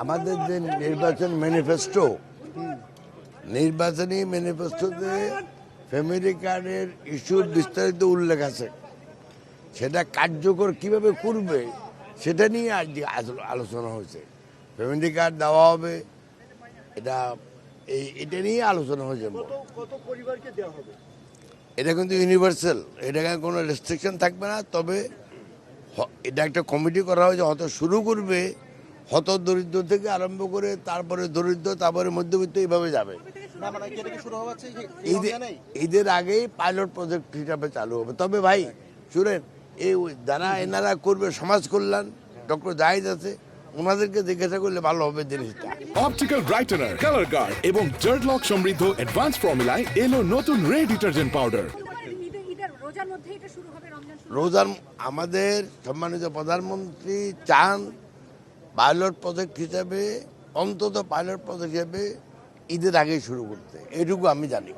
আমাদের যে নির্বাচন ম্যানিফেস্টো, নির্বাচনী ম্যানিফেস্টোতে ফ্যামিলি কার্ডের ইস্যুর বিস্তারিত উল্লেখ আছে। সেটা কার্যকর কিভাবে করবে সেটা নিয়ে আজ আলোচনা হয়েছে। ফ্যামিলি কার্ড দেওয়া হবে, এটা নিয়ে আলোচনা হয়েছে। কত পরিবারকে দেওয়া হবে? এটা কিন্তু ইউনিভার্সাল, এটাকে কোনো রেস্ট্রিকশন থাকবে না। তবে এটা একটা কমিটি করা হয়েছে, হয়তো শুরু করবে হত দরিদ্র থেকে আরম্ভ করে তারপরে দরিদ্র, তারপরে মধ্যবিত্ত, এইভাবে যাবে। ঈদের আগেই পাইলট প্রজেক্ট হিসাবে চালু হবে। তবে ভাই শুনেন, এই যারা এনারা করবে সমাজ কল্যাণ, ডক্টর জাহিদ আছে, ওনাদেরকে জিজ্ঞাসা করলে ভালো হবে জিনিসটা। অপটিক্যাল ব্রাইটেনার, কালার গার্ড এবং জার্ড লক সমৃদ্ধ অ্যাডভান্স ফর্মুলায় এলো নতুন রে ডিটারজেন্ট পাউডার। রোজার আমাদের সম্মানিত প্রধানমন্ত্রী চান পাইলট প্রজেক্ট হিসাবে, অন্তত পাইলট প্রজেক্ট হিসাবে ঈদের আগেই শুরু করতে, এটুকু আমি জানি।